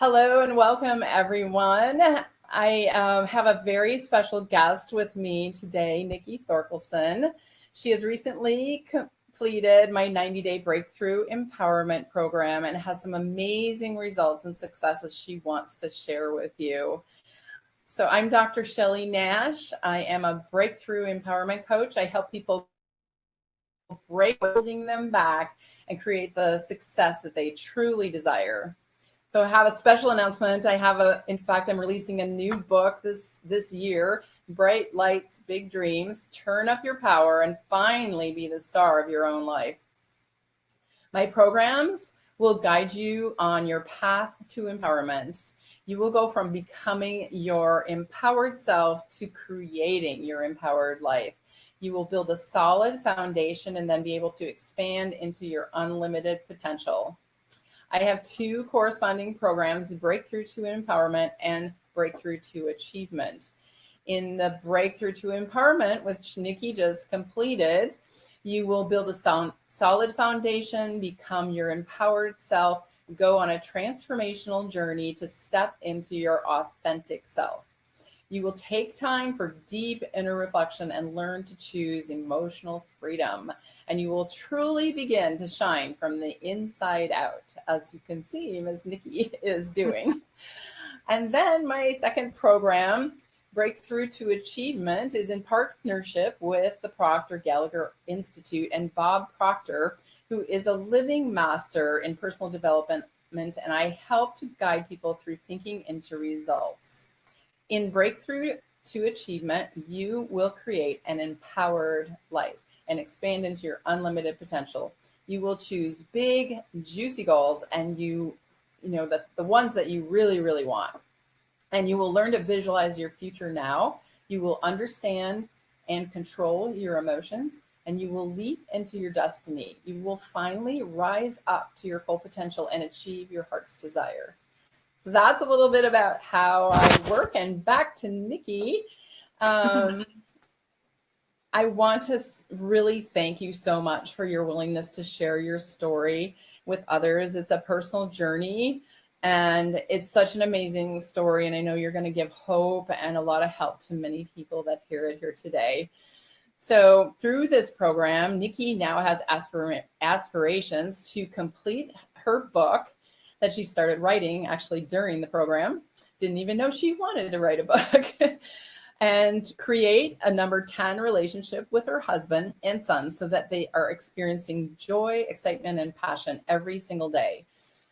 Hello and welcome, everyone. I have a very special guest with me today, Nikki Thorkelson. She has recently completed my 90-day breakthrough empowerment program and has some amazing results and successes she wants to share with you. So I'm Dr. Shelley Nash. I am a breakthrough empowerment coach. I help people break holding them back and create the success that they truly desire. So I have a special announcement. In fact, I'm releasing a new book this year, Bright Lights, Big Dreams, Turn Up Your Power and Finally Be the Star of Your Own Life. My programs will guide you on your path to empowerment. You will go from becoming your empowered self to creating your empowered life. You will build a solid foundation and then be able to expand into your unlimited potential. I have two corresponding programs, Breakthrough to Empowerment and Breakthrough to Achievement. In the Breakthrough to Empowerment, which Nikki just completed, you will build a solid foundation, become your empowered self, go on a transformational journey to step into your authentic self. You will take time for deep inner reflection and learn to choose emotional freedom. And you will truly begin to shine from the inside out, as you can see, Ms. Nikki is doing. And then my second program, Breakthrough to Achievement, is in partnership with the Proctor Gallagher Institute and Bob Proctor, who is a living master in personal development. And I help to guide people through thinking into results. In Breakthrough to Achievement, you will create an empowered life and expand into your unlimited potential. You will choose big, juicy goals and the ones that you really, really want. And you will learn to visualize your future now. You will understand and control your emotions, and you will leap into your destiny. You will finally rise up to your full potential and achieve your heart's desire. So that's a little bit about how I work. And back to Nikki. I want to really thank you so much for your willingness to share your story with others. It's a personal journey and it's such an amazing story. And I know you're going to give hope and a lot of help to many people that hear it here today. So through this program, Nikki now has aspirations to complete her book that she started writing actually during the program. Didn't even know she wanted to write a book. And create a number 10 relationship with her husband and son so that they are experiencing joy, excitement, and passion every single day.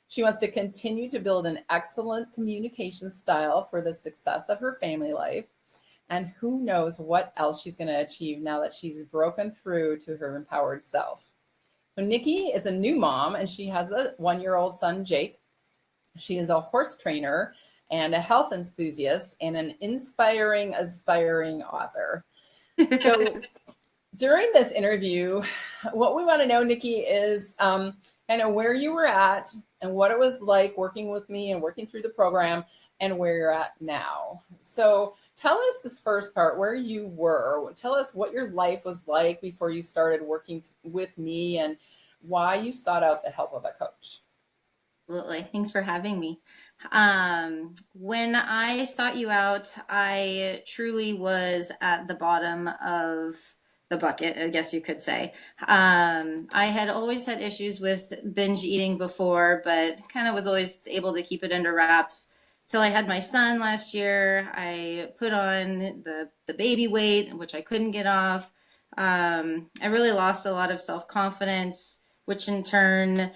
She wants to continue to build an excellent communication style for the success of her family life. And who knows what else she's going to achieve now that she's broken through to her empowered self. So Nikki is a new mom and she has a 1-year-old son, Jake. She is a horse trainer and a health enthusiast and an inspiring, aspiring author. So during this interview, what we want to know, Nikki, is kind of where you were at and what it was like working with me and working through the program and where you're at now. So tell us this first part, where you were. Tell us what your life was like before you started working with me and why you sought out the help of a coach. Absolutely. Thanks for having me. When I sought you out, I truly was at the bottom of the bucket, I guess you could say. I had always had issues with binge eating before, but kind of was always able to keep it under wraps. Till I had my son last year, I put on the baby weight, which I couldn't get off. I really lost a lot of self-confidence, which in turn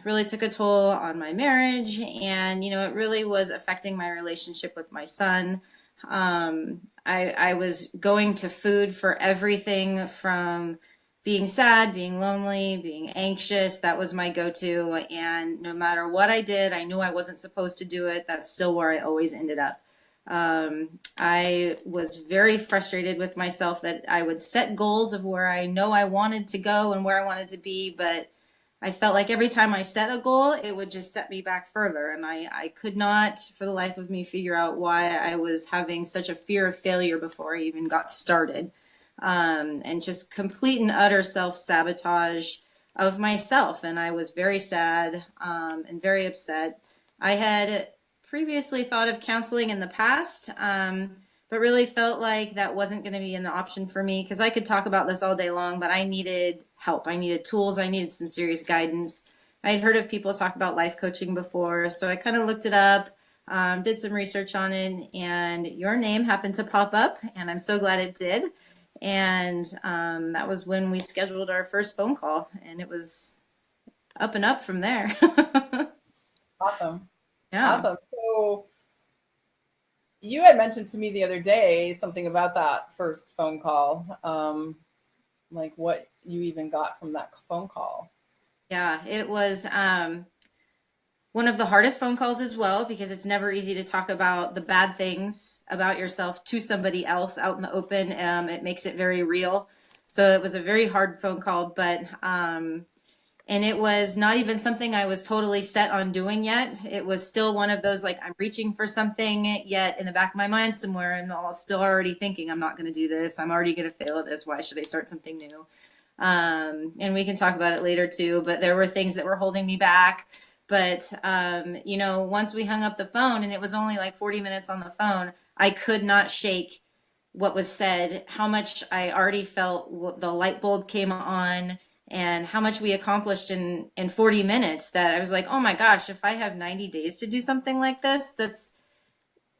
really took a toll on my marriage. And, it really was affecting my relationship with my son. I was going to food for everything from being sad, being lonely, being anxious. That was my go-to. And no matter what I did, I knew I wasn't supposed to do it. That's still where I always ended up. I was very frustrated with myself that I would set goals of where I know I wanted to go and where I wanted to be, but I felt like every time I set a goal, it would just set me back further. And I could not, for the life of me, figure out why I was having such a fear of failure before I even got started. And just complete and utter self-sabotage of myself. And I was very sad and very upset. I had previously thought of counseling in the past, but really felt like that wasn't going to be an option for me because I could talk about this all day long, but I needed help. I needed tools. I needed some serious guidance. I had heard of people talk about life coaching before, so I kind of looked it up, did some research on it, and your name happened to pop up, and I'm so glad it did. And that was when we scheduled our first phone call, and it was up and up from there. Awesome. Yeah. Awesome. So you had mentioned to me the other day something about that first phone call, like what you even got from that phone call. Yeah, it was one of the hardest phone calls as well because it's never easy to talk about the bad things about yourself to somebody else out in the open. It makes it very real. So it was a very hard phone call, but and it was not even something I was totally set on doing yet. It was still one of those like I'm reaching for something, yet in the back of my mind somewhere, I'm still already thinking I'm not going to do this. I'm already going to fail at this. Why should I start something new? And we can talk about it later too. But there were things that were holding me back. But once we hung up the phone, and it was only like 40 minutes on the phone, I could not shake what was said, how much I already felt the light bulb came on, and how much we accomplished in 40 minutes. That I was like, oh my gosh, if I have 90 days to do something like this,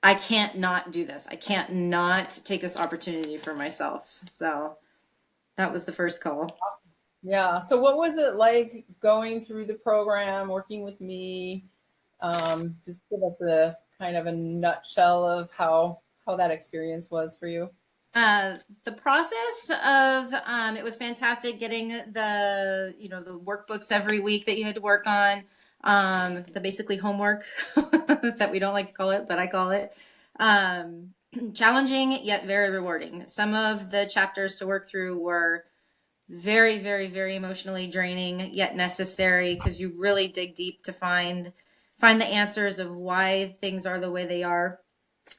I can't not do this. I can't not take this opportunity for myself. So that was the first call. Yeah. So what was it like going through the program, working with me? Just give us a kind of a nutshell of how that experience was for you. The process of it was fantastic getting the workbooks every week that you had to work on, the basically homework that we don't like to call it, but I call it. um, Challenging yet very rewarding. Some of the chapters to work through were very, very, very emotionally draining yet necessary because you really dig deep to find the answers of why things are the way they are.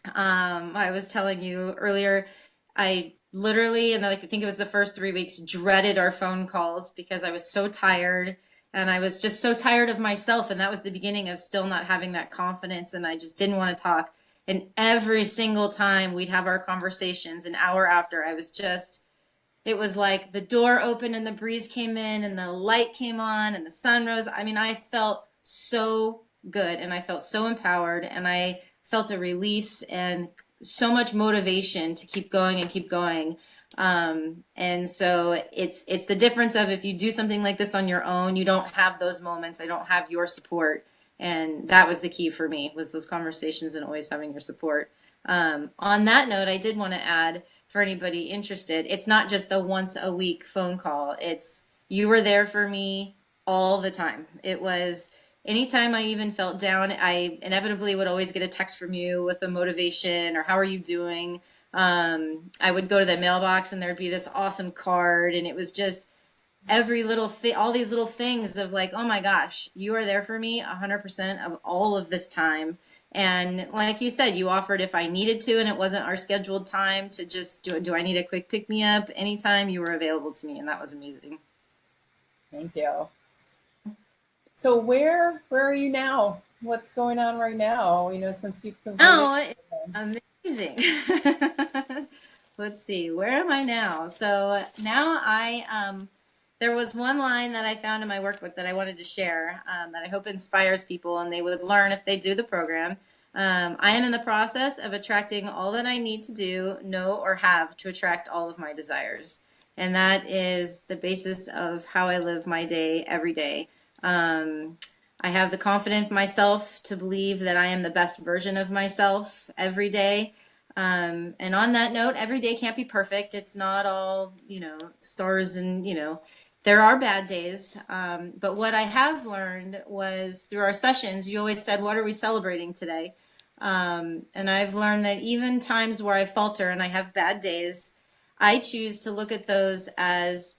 I was telling you earlier, I literally, and like I think it was the first 3 weeks, dreaded our phone calls because I was so tired and I was just so tired of myself. And that was the beginning of still not having that confidence. And I just didn't want to talk. And every single time we'd have our conversations, an hour after, it was like the door opened and the breeze came in and the light came on and the sun rose. I mean, I felt so good and I felt so empowered and I felt a release and so much motivation to keep going and keep going. And so it's the difference of if you do something like this on your own, you don't have those moments. I don't have your support. And that was the key for me was those conversations and always having your support. On that note, I did want to add for anybody interested, it's not just a once a week phone call. It's you were there for me all the time. It was anytime I even felt down, I inevitably would always get a text from you with a motivation or how are you doing? I would go to the mailbox and there'd be this awesome card, and it was just every little thing, all these little things of like, oh my gosh, you are there for me 100% of all of this time. And like you said, you offered if I needed to, and it wasn't our scheduled time to just do I need a quick pick me up? Anytime you were available to me. And that was amazing. Thank you. So where are you now? What's going on right now? Since you've completed. Oh, amazing. Let's see, where am I now? So now there was one line that I found in my workbook that I wanted to share that I hope inspires people and they would learn if they do the program. I am in the process of attracting all that I need to do, know, or have to attract all of my desires. And that is the basis of how I live my day every day. I have the confidence in myself to believe that I am the best version of myself every day. And on that note, every day can't be perfect. It's not all, stars and, there are bad days. But what I have learned was through our sessions, you always said, what are we celebrating today? And I've learned that even times where I falter and I have bad days, I choose to look at those as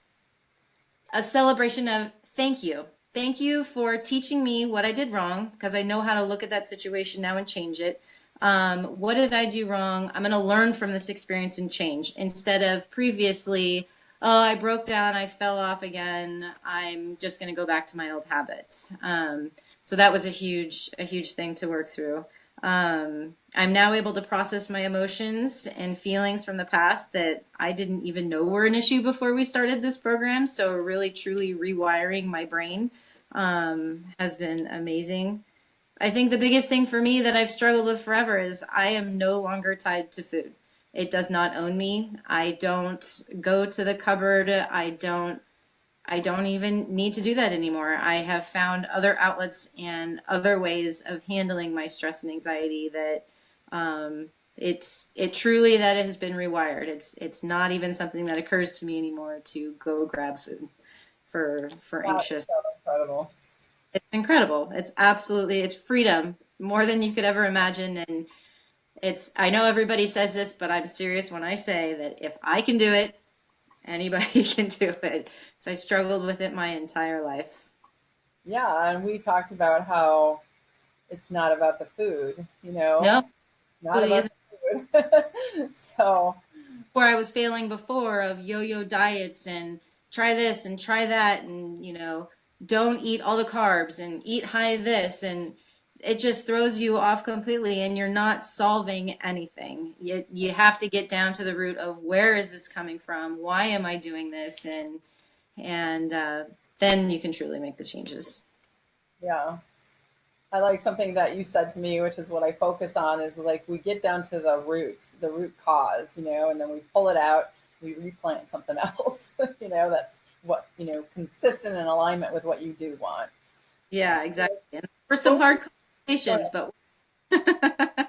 a celebration of thank you. Thank you for teaching me what I did wrong because I know how to look at that situation now and change it. What did I do wrong? I'm going to learn from this experience and change instead of previously, oh, I broke down, I fell off again. I'm just going to go back to my old habits. So that was a huge thing to work through. I'm now able to process my emotions and feelings from the past that I didn't even know were an issue before we started this program. So really, truly rewiring my brain has been amazing. I think the biggest thing for me that I've struggled with forever is I am no longer tied to food. It does not own me. I don't go to the cupboard. I don't even need to do that anymore. I have found other outlets and other ways of handling my stress and anxiety that it truly that it has been rewired. It's not even something that occurs to me anymore to go grab food for That is anxious. so incredible. It's incredible. It's freedom more than you could ever imagine. And I know everybody says this, but I'm serious when I say that if I can do it, anybody can do it. So I struggled with it my entire life. Yeah, and we talked about how it's not about the food, No, not really about isn't. the food. So, Where I was failing before of yo-yo diets and try this and try that and don't eat all the carbs and eat high this, and it just throws you off completely and you're not solving anything. You have to get down to the root of where is this coming from? Why am I doing this? And then you can truly make the changes. yeah. I like something that you said to me, which is what I focus on, is like we get down to the root cause, and then we pull it out, we replant something else, that's what, consistent in alignment with what you do want. Yeah, exactly. And for some What, hard go conversations, ahead.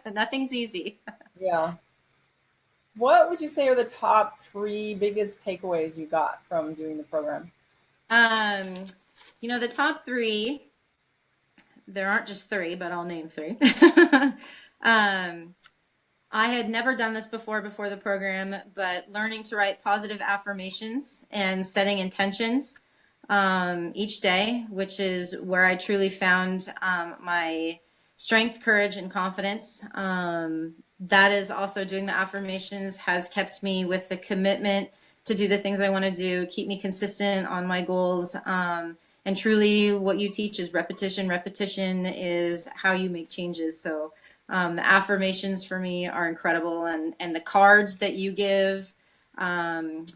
but nothing's easy. Yeah. What would you say are the top three biggest takeaways you got from doing the program? Um, the top three, there aren't just three, but I'll name three. um, I had never done this before the program, but learning to write positive affirmations and setting intentions each day, which is where I truly found my strength, courage, and confidence. That is also doing the affirmations has kept me with the commitment to do the things I want to do, keep me consistent on my goals. And truly, what you teach is repetition. Repetition is how you make changes. So, the affirmations for me are incredible, and the cards that you give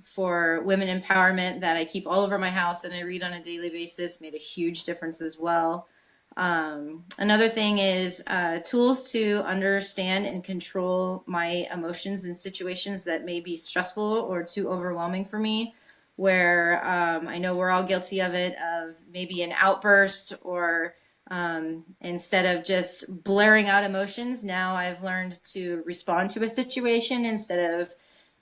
for women empowerment that I keep all over my house and I read on a daily basis made a huge difference as well. Another thing is tools to understand and control my emotions in situations that may be stressful or too overwhelming for me, where I know we're all guilty of it, of maybe an outburst or instead of just blaring out emotions. Now I've learned to respond to a situation instead of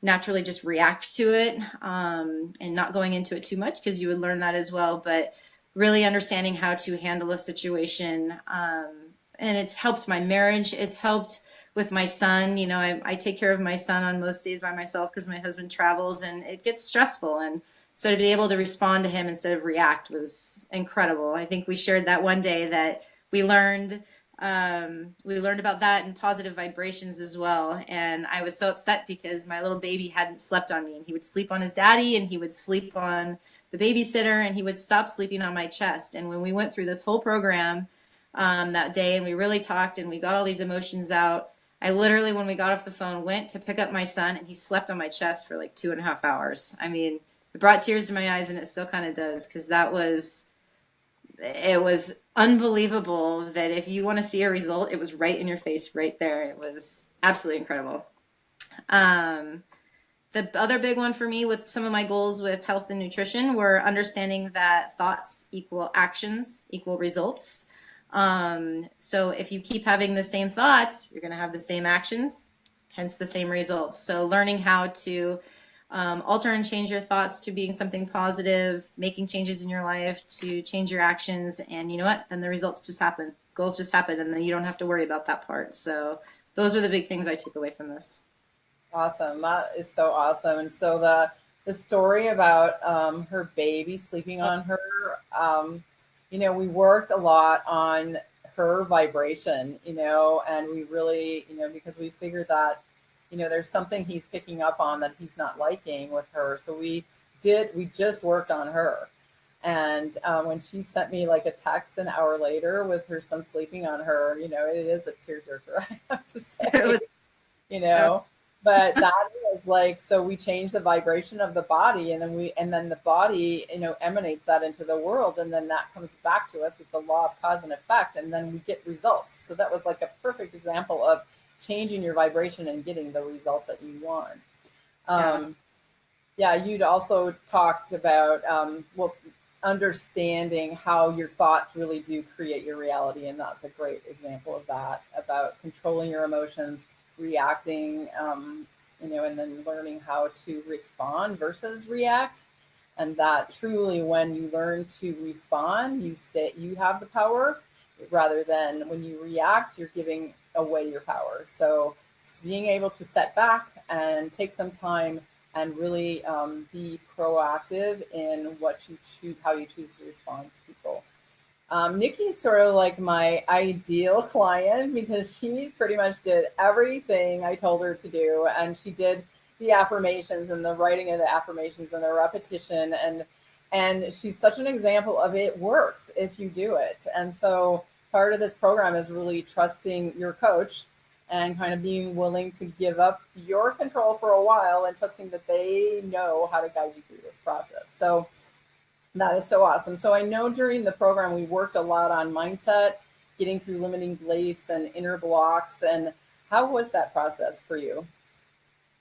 naturally just react to it, and not going into it too much, because you would learn that as well. But really understanding how to handle a situation. And it's helped my marriage. It's helped with my son. I take care of my son on most days by myself because my husband travels and it gets stressful. And so to be able to respond to him instead of react was incredible. I think we shared that one day that we learned about that and positive vibrations as well. And I was so upset because my little baby hadn't slept on me, and he would sleep on his daddy and he would sleep on the babysitter and he would stop sleeping on my chest. And when we went through this whole program that day and we really talked and we got all these emotions out, I literally, when we got off the phone, went to pick up my son and he slept on my chest for like 2.5 hours. I mean, it brought tears to my eyes, and it still kind of does, because it was unbelievable that if you want to see a result, it was right in your face, right there. It was absolutely incredible. Um, the other big one for me with some of my goals with health and nutrition were understanding that thoughts equal actions equal results. So if you keep having the same thoughts, you're going to have the same actions, hence the same results. So learning how to alter and change your thoughts to being something positive, making changes in your life to change your actions, and you know what? Then the results just happen. Goals just happen, and then you don't have to worry about that part. So those are the big things I take away from this. Awesome. That is so awesome. And so the story about her baby sleeping on her, we worked a lot on her vibration, and we really, because we figured that, there's something he's picking up on that he's not liking with her. So we just worked on her. And when she sent me like a text an hour later with her son sleeping on her, it is a tearjerker, I have to It say, was you know. But that was like, so we change the vibration of the body, and then the body, emanates that into the world, and then that comes back to us with the law of cause and effect, and then we get results. So that was like a perfect example of changing your vibration and getting the result that you want. yeah. Um, yeah, you'd also talked about understanding how your thoughts really do create your reality, and that's a great example of that, about controlling your emotions, reacting, and then learning how to respond versus react. And that truly, when you learn to respond, you have the power, rather than when you react, you're giving away your power. So being able to set back and take some time and really be proactive in what you choose, how you choose to respond to people. Nikki's sort of like my ideal client because she pretty much did everything I told her to do, and she did the affirmations and the writing of the affirmations and the repetition, and she's such an example of it works if you do it. And so part of this program is really trusting your coach and kind of being willing to give up your control for a while and trusting that they know how to guide you through this process. So that is so awesome. So I know during the program we worked a lot on mindset, getting through limiting beliefs and inner blocks. And how was that process for you?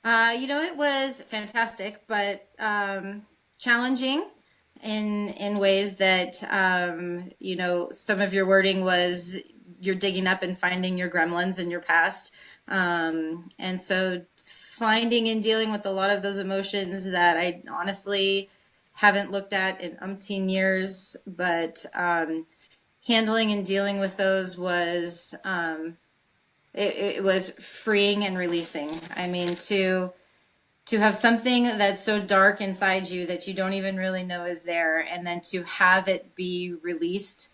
It was fantastic, but challenging in ways that some of your wording was you're digging up and finding your gremlins in your past, and so finding and dealing with a lot of those emotions that I honestly haven't looked at in umpteen years, but handling and dealing with those was it was freeing and releasing. I mean, to have something that's so dark inside you that you don't even really know is there, and then to have it be released,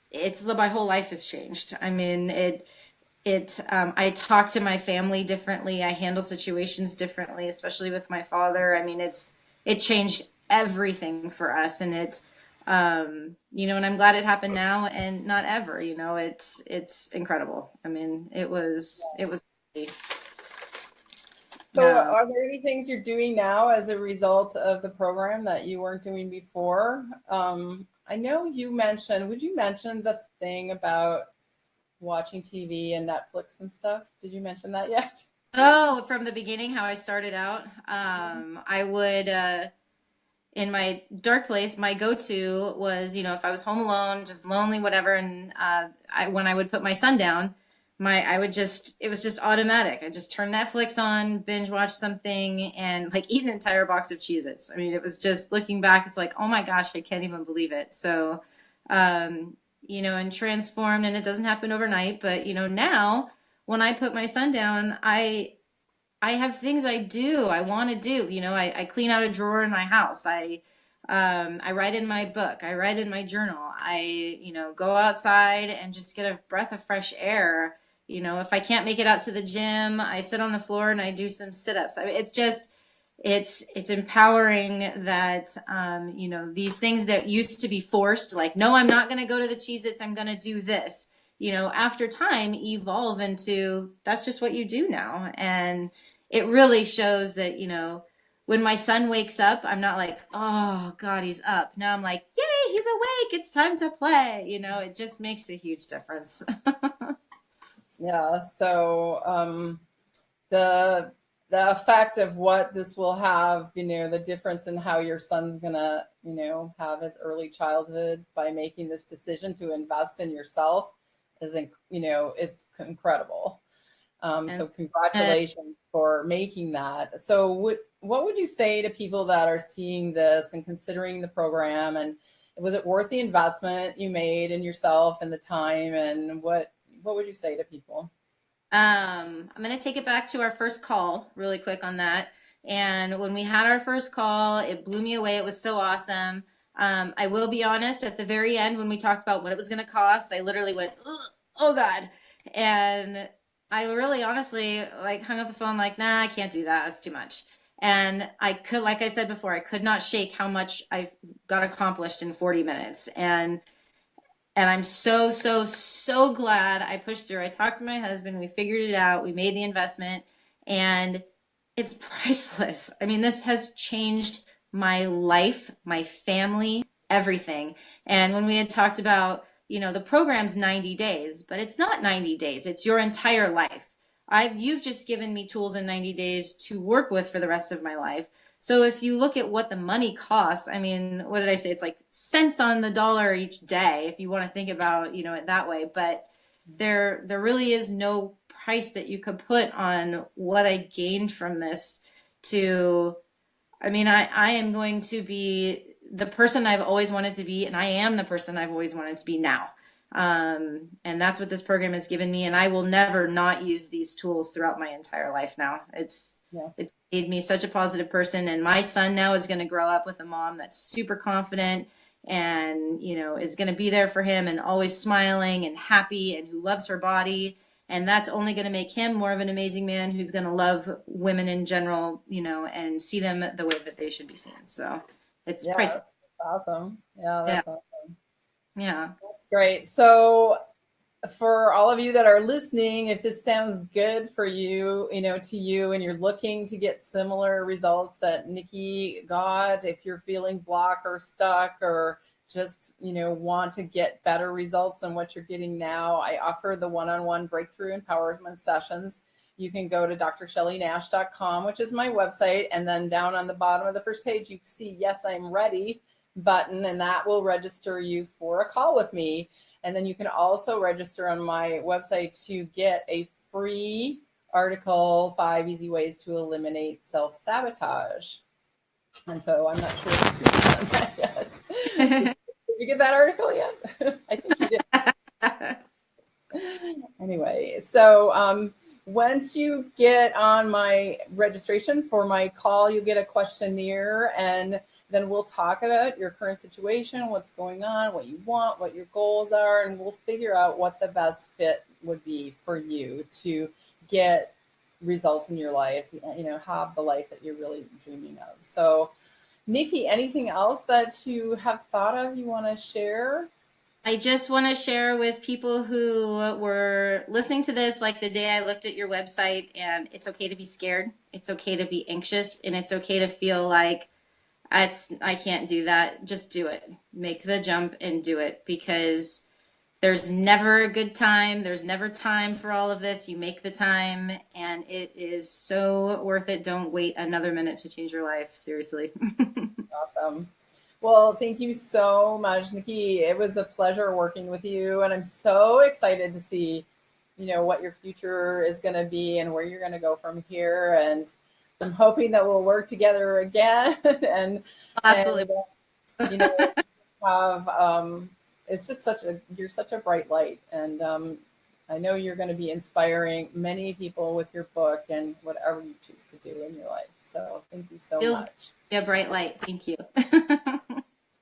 it's my whole life has changed. I mean, I talk to my family differently. I handle situations differently, especially with my father. I mean, it changed everything for us, and and I'm glad it happened now and not ever. It's incredible. I mean, it was. So No. are there any things you're doing now as a result of the program that you weren't doing before? I know would you mention the thing about watching TV and Netflix and stuff? Did you mention that yet? Oh, from the beginning, how I started out, I would, in my dark place, my go-to was, if I was home alone, just lonely, whatever, and when I would put my son down, it was just automatic. I just turn Netflix on, binge watch something, and like eat an entire box of Cheez-Its. I mean, it was just looking back, it's like, oh my gosh, I can't even believe it. So, and transformed, and it doesn't happen overnight, but now when I put my son down, I have things I do, I want to do. I clean out a drawer in my house. I write in my book. I write in my journal. Go outside and just get a breath of fresh air. If I can't make it out to the gym, I sit on the floor and I do some sit-ups. I mean, it's empowering that, these things that used to be forced, like, no, I'm not going to go to the Cheez-Its, I'm going to do this, after time evolve into that's just what you do now. And it really shows that, when my son wakes up, I'm not like, oh God, he's up. Now I'm like, yay, he's awake. It's time to play. It just makes a huge difference. Yeah. So the the effect of what this will have, the difference in how your son's gonna, have his early childhood by making this decision to invest in yourself it's incredible. And So congratulations for making that. So what would you say to people that are seeing this and considering the program, and was it worth the investment you made in yourself and the time, and what would you say to people? I'm going to take it back to our first call really quick on that. And when we had our first call, it blew me away. It was so awesome. I will be honest, at the very end, when we talked about what it was going to cost, I literally went, ugh, oh God. And I really honestly like hung up the phone like, nah, I can't do that. That's too much. And I could, like I said before, I could not shake how much I got accomplished in 40 minutes. And I'm so, so, so glad I pushed through. I talked to my husband, we figured it out, we made the investment, and it's priceless. I mean, this has changed my life, my family, everything. And when we had talked about, the program's 90 days, but it's not 90 days, it's your entire life. You've just given me tools in 90 days to work with for the rest of my life. So if you look at what the money costs, I mean, what did I say? It's like cents on the dollar each day, if you want to think about, it that way. But there really is no price that you could put on what I gained from this to, I mean, I am going to be the person I've always wanted to be, and I am the person I've always wanted to be now. And that's what this program has given me, and I will never not use these tools throughout my entire life now. It's made me such a positive person, and my son now is going to grow up with a mom that's super confident and, is going to be there for him and always smiling and happy and who loves her body. And that's only going to make him more of an amazing man who's going to love women in general, and see them the way that they should be seen. So it's Yeah, priceless. that's awesome. Yeah, Yeah. that's awesome. Yeah. Great. So for all of you that are listening, if this sounds good for you, to you, and you're looking to get similar results that Nikki got, if you're feeling blocked or stuck or just, want to get better results than what you're getting now, I offer the one-on-one breakthrough empowerment sessions. You can go to drshelleynash.com, which is my website. And then down on the bottom of the first page, you see, yes, I'm ready button, and that will register you for a call with me. And then you can also register on my website to get a free article, 5 Easy Ways to Eliminate Self-Sabotage. And so I'm not sure if you've done that yet. Did you get that article yet? I think you did. Anyway, so once you get on my registration for my call, you get a questionnaire, and then we'll talk about your current situation, what's going on, what you want, what your goals are, and we'll figure out what the best fit would be for you to get results in your life, have the life that you're really dreaming of. So, Nikki, anything else that you have thought of you want to share? I just want to share with people who were listening to this, like the day I looked at your website, and it's okay to be scared. It's okay to be anxious, and it's okay to feel like I can't do that. Just do it. Make the jump and do it, because there's never a good time. There's never time for all of this. You make the time, and it is so worth it. Don't wait another minute to change your life. Seriously. Awesome. Well, thank you so much, Nikki. It was a pleasure working with you, and I'm so excited to see, what your future is going to be and where you're going to go from here. And I'm hoping that we'll work together again. Absolutely. And have it's just you're such a bright light, and I know you're going to be inspiring many people with your book and whatever you choose to do in your life. So thank you so much. Yeah, bright light. Thank you.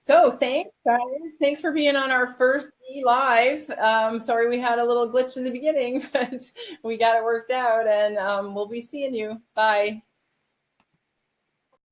So thanks, guys. Thanks for being on our first live. Sorry we had a little glitch in the beginning, but we got it worked out, and we'll be seeing you. Bye.